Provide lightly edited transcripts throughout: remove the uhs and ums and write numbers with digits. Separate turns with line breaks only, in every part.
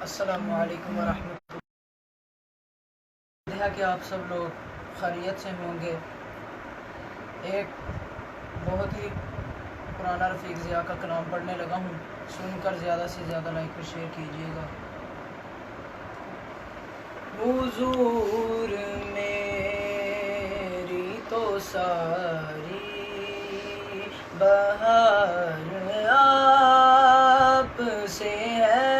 السلام علیکم ورحمۃ اللہ کہ آپ سب لوگ خیریت سے ہوں گے۔ ایک بہت ہی پرانا رفیق ضیاء کا کلام پڑھنے لگا ہوں، سن کر زیادہ سے زیادہ لائک اور شیئر کیجیے گا۔ حضور میری تو ساری بہار آپ سے ہے،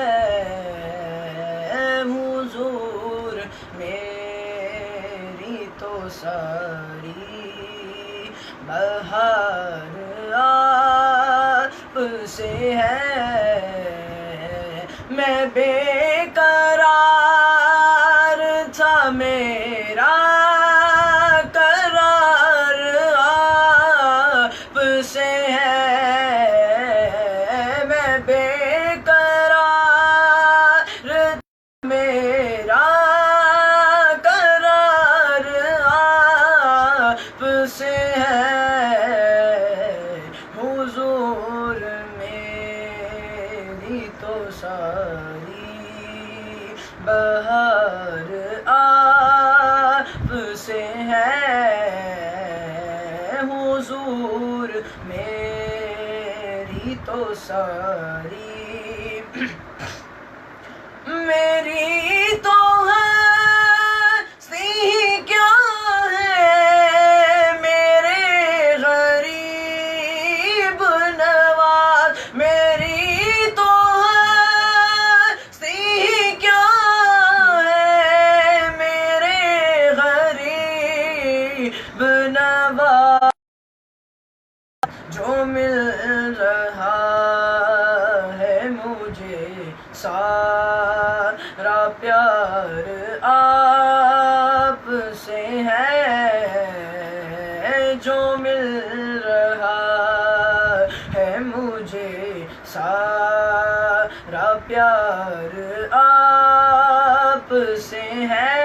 حضور میری تو ساری بہار آپ سے ہے، میں بے قرار تھا میرا قرار آپ سے ہے، میں بے قرار میرا قرار آپ سے ہے، حضور میری تو ساری بہار آپ سے ہے، حضور میری تو ساری میری تو ہستی کیا ہے، میرے غریب نواز، میری تو ہستی کیا ہے، میرے غریب نواز، جو مل رہا ہے مجھے سارا پیار آپ سے ہے، جو مل رہا ہے مجھے سارا پیار آپ سے ہے،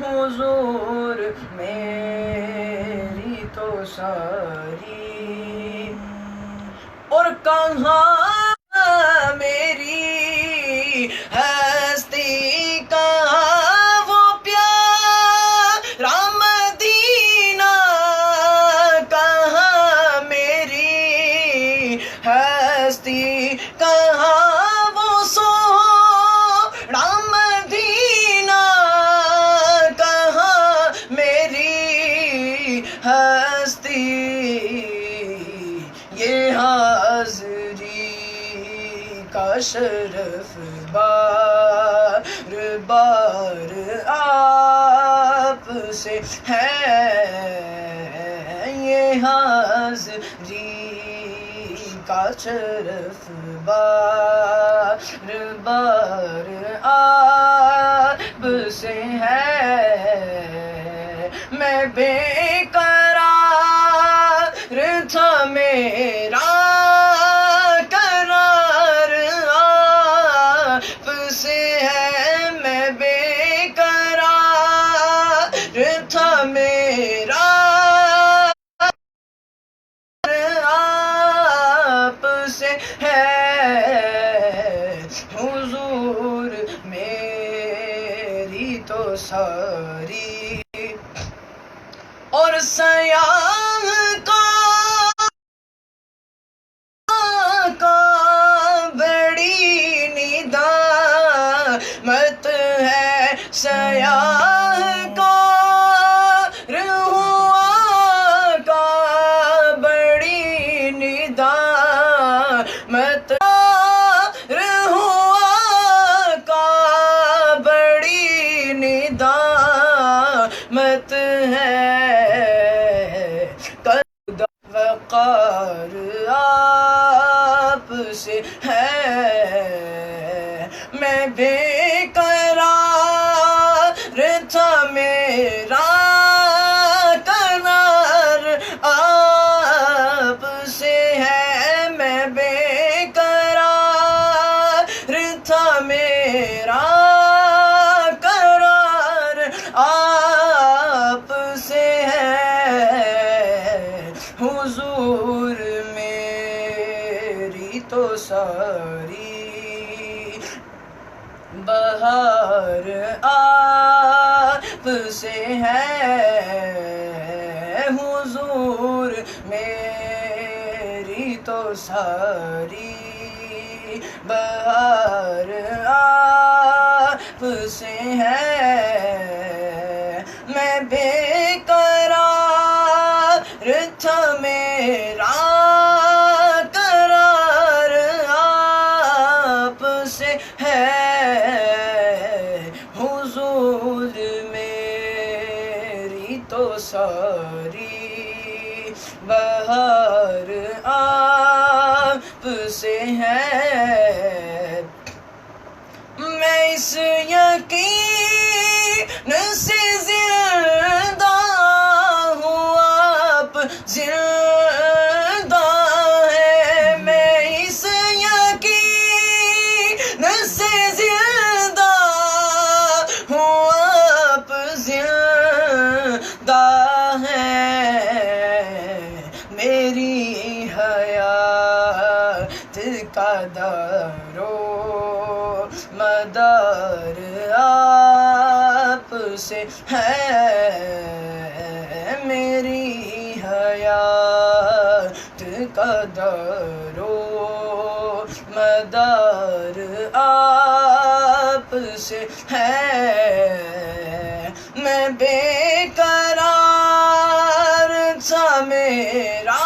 حضور میری تو ساری، اور کہاں میری ہستی، کہاں وہ پیارا مدینہ، کہاں میری ہستی، کہاں وہ سونا مدینہ، کہاں میری ہستی، یہ حاضری کا شرف بار بار آپ سے ہے، یہ حاضری کا شرف بار بار آپ سے ہے، میں بے قرار تھا میرا قرار آپ سے ہے، میں بے قرار تھا میرا آپ سے ہے، حضور میری تو ساری، اور سیاہ کا بڑی ندامت ہے، سیاہ کا ہوا کا بڑی ندامت، ہوا کا بڑی ندامت ہے، وقار آپ سے ہے، میں بے قرار تھا میرا قرار آپ سے ہے، میں بے قرار تھا میرا قرار آپ سے ہے، حضور میری تو ساری بہار آپ سے ہے حضور میری تو ساری، بہار آپ سے ہے، میں بے قرار تھا میرا قرار آپ سے ہے، حضور میری تو ساری، بہار آپ سے ہے، میں اس یقین سے زندہ ہوں آپ زندہ ہے، میں اس یقین سے زندہ ہوں آپ زندہ ہے، میری حیات کا دار و مدار آپ سے ہے، میری حیات کا دار و مدار آپ سے ہے، میں بے قرار تھا میرا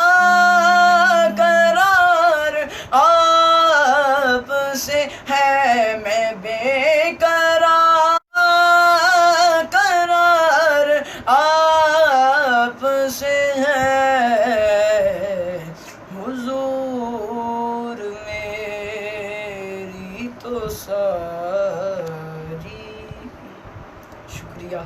قرار آپ سے ہے، میں بے قرار آپ سے ہے، حضور میری تو ساری۔ شکریہ۔